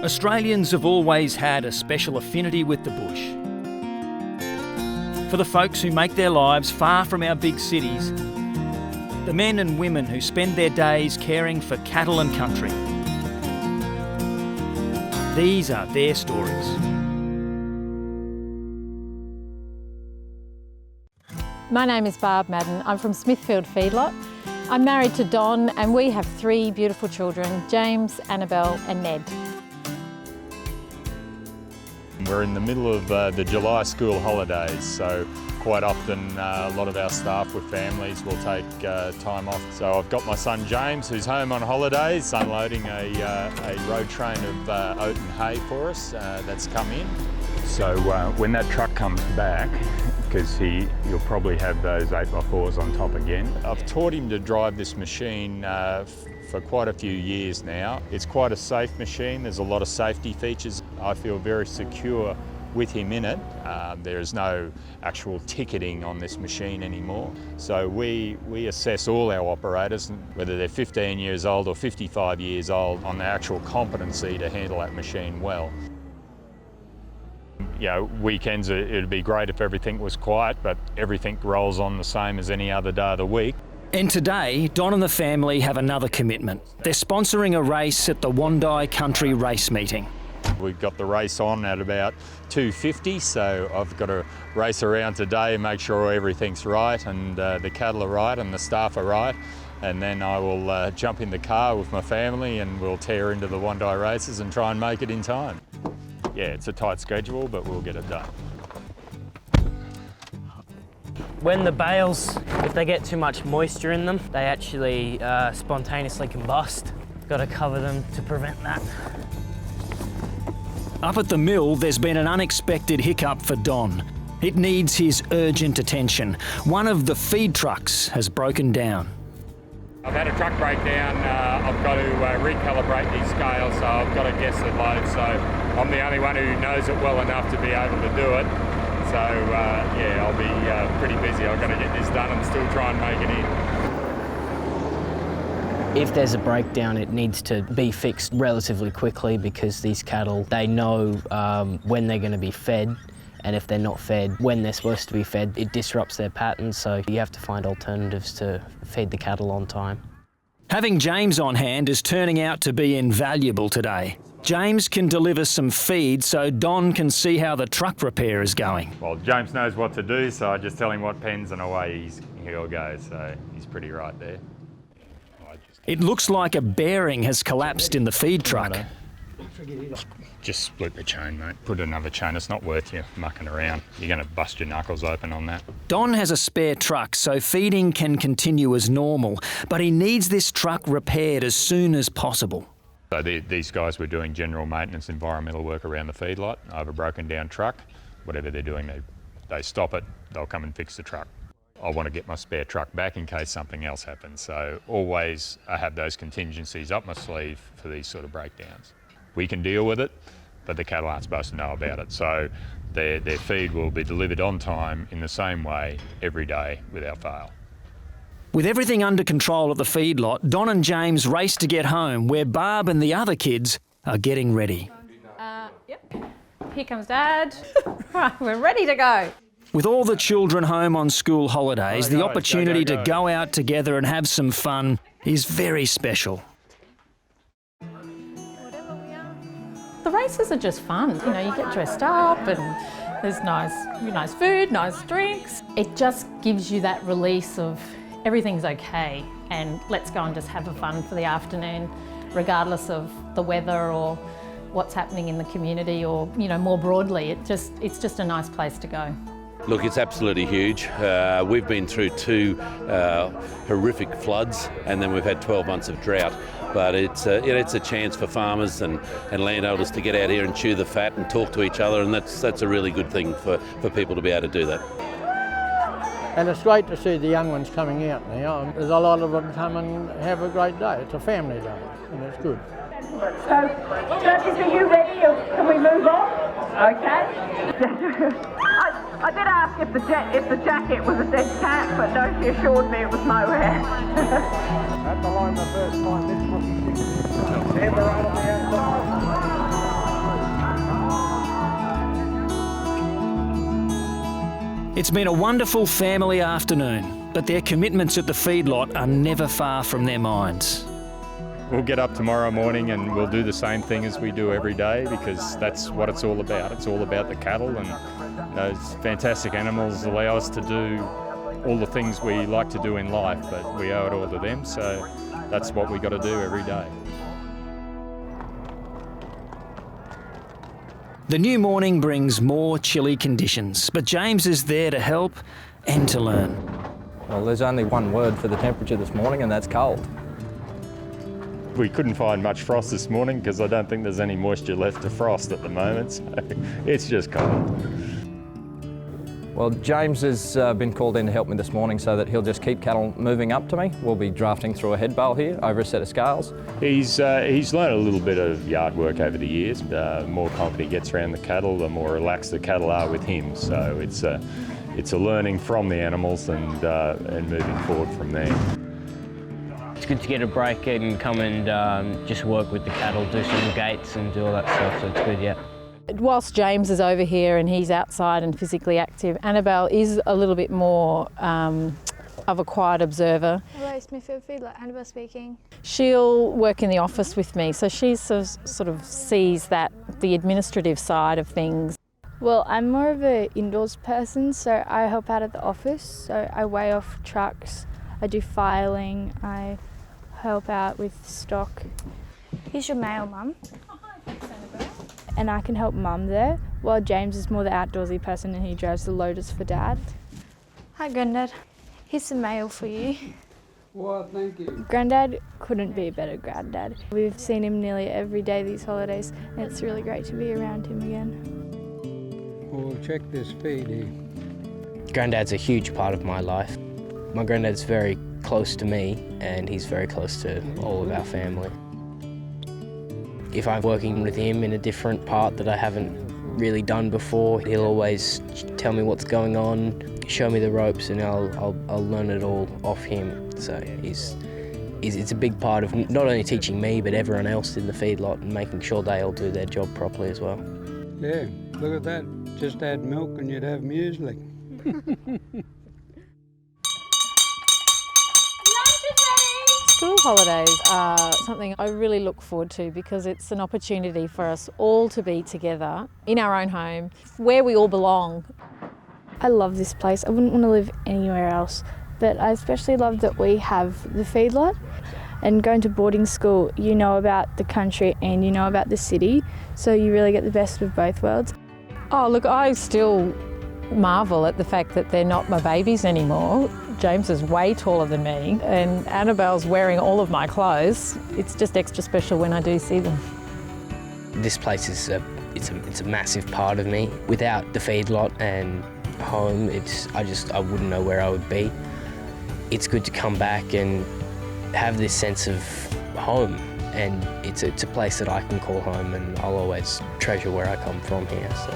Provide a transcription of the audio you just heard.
Australians have always had a special affinity with the bush. For the folks who make their lives far from our big cities, the men and women who spend their days caring for cattle and country. These are their stories. My name is Barb Madden. I'm from Smithfield Feedlot. I'm married to Don and we have 3 beautiful children, James, Annabelle and Ned. We're in the middle of the July school holidays, so quite often a lot of our staff with families will take time off. So I've got my son James, who's home on holidays, unloading a road train of oat and hay for us that's come in. So when that truck comes back, because he'll probably have those 8x4s on top again. I've taught him to drive this machine for quite a few years now. It's quite a safe machine. There's a lot of safety features. I feel very secure with him in it. There's no actual ticketing on this machine anymore. So we assess all our operators, whether they're 15 years old or 55 years old, on the actual competency to handle that machine well. You know, weekends, it'd be great if everything was quiet, but everything rolls on the same as any other day of the week. And today, Don and the family have another commitment. They're sponsoring a race at the Wandai Country Race Meeting. We've got the race on at about 2:50, so I've got to race around today and make sure everything's right and the cattle are right and the staff are right. And then I will jump in the car with my family and we'll tear into the Wandai races and try and make it in time. Yeah, it's a tight schedule, but we'll get it done. When the bales, if they get too much moisture in them, they actually spontaneously combust. Got to cover them to prevent that. Up at the mill, there's been an unexpected hiccup for Don. It needs his urgent attention. One of the feed trucks has broken down. I've had a truck breakdown. I've got to recalibrate these scales, so I've got to guess the load. So I'm the only one who knows it well enough to be able to do it. So yeah, I'll be pretty busy. I've got to get this done and still try and make it in. If there's a breakdown, it needs to be fixed relatively quickly because these cattle, they know when they're going to be fed, and if they're not fed when they're supposed to be fed, it disrupts their pattern, so you have to find alternatives to feed the cattle on time. Having James on hand is turning out to be invaluable today. James can deliver some feed so Don can see how the truck repair is going. Well, James knows what to do, so I just tell him what pens and away he'll go, so he's pretty right there. It looks like a bearing has collapsed in the feed truck. Just split the chain, mate. Put another chain. It's not worth you mucking around. You're going to bust your knuckles open on that. Don has a spare truck, so feeding can continue as normal, but he needs this truck repaired as soon as possible. So these guys were doing general maintenance, environmental work around the feedlot. I have a broken down truck. Whatever they're doing, they stop it, they'll come and fix the truck. I want to get my spare truck back in case something else happens. So always I have those contingencies up my sleeve for these sort of breakdowns. We can deal with it, but the cattle aren't supposed to know about it. So their feed will be delivered on time in the same way every day without fail. With everything under control at the feedlot, Don and James race to get home, where Barb and the other kids are getting ready. Yep. Here comes Dad. Right, we're ready to go. With all the children home on school holidays, the opportunity to go out together and have some fun is very special. The races are just fun. You know, you get dressed up and there's nice food, nice drinks. It just gives you that release of everything's okay and let's go and just have a fun for the afternoon, regardless of the weather or what's happening in the community or, you know, more broadly. It's just a nice place to go. Look, it's absolutely huge. We've been through 2 horrific floods and then we've had 12 months of drought. But it's a chance for farmers and landowners to get out here and chew the fat and talk to each other, and that's a really good thing for people to be able to do that. And it's great to see the young ones coming out now. There's a lot of them come and have a great day. It's a family day and it's good. So, judges, are you ready or can we move on? Okay. I did ask if the jacket was a dead cat, but no, she assured me it was mohair. At the line the first time, this was ever out of the outside. It's been a wonderful family afternoon, but their commitments at the feedlot are never far from their minds. We'll get up tomorrow morning and we'll do the same thing as we do every day, because that's what it's all about. It's all about the cattle, and those fantastic animals allow us to do all the things we like to do in life, but we owe it all to them, so that's what we got to do every day. The new morning brings more chilly conditions, but James is there to help and to learn. Well, there's only one word for the temperature this morning, and that's cold. We couldn't find much frost this morning because I don't think there's any moisture left to frost at the moment, so it's just cold. Well, James has been called in to help me this morning so that he'll just keep cattle moving up to me. We'll be drafting through a head bale here over a set of scales. He's Learned a little bit of yard work over the years. The more confident he gets around the cattle, the more relaxed the cattle are with him. So it's a learning from the animals and moving forward from there. It's good to get a break and come and just work with the cattle, do some gates and do all that stuff, so it's good, yeah. Whilst James is over here and he's outside and physically active, Annabelle is a little bit more of a quiet observer. Hello, Smithfield Feedlot, Annabelle speaking. She'll work in the office with me, so she sort of sees the administrative side of things. Well, I'm more of an indoors person, so I help out at the office. So I weigh off trucks, I do filing, I help out with stock. Here's your mail, Mum. Oh, hi, thanks, Annabelle. And I can help Mum there, while James is more the outdoorsy person and he drives the loaders for Dad. Hi, Grandad. Here's some mail for you. Well, thank you. Grandad couldn't be a better granddad. We've seen him nearly every day these holidays, and it's really great to be around him again. We'll check this feed here. Granddad's a huge part of my life. My granddad's very close to me and he's very close to all of our family. If I'm working with him in a different part that I haven't really done before, he'll always tell me what's going on, show me the ropes, and I'll learn it all off him. So it's a big part of not only teaching me but everyone else in the feedlot and making sure they all do their job properly as well. Yeah, look at that. Just add milk and you'd have muesli. School holidays are something I really look forward to because it's an opportunity for us all to be together in our own home, where we all belong. I love this place. I wouldn't want to live anywhere else, but I especially love that we have the feedlot. And going to boarding school, you know about the country and you know about the city, so you really get the best of both worlds. Oh, look, I still marvel at the fact that they're not my babies anymore. James is way taller than me and Annabelle's wearing all of my clothes. It's just extra special when I do see them. This place is a massive part of me. Without the feedlot and home, I wouldn't know where I would be. It's good to come back and have this sense of home, and it's a place that I can call home, and I'll always treasure where I come from here. So.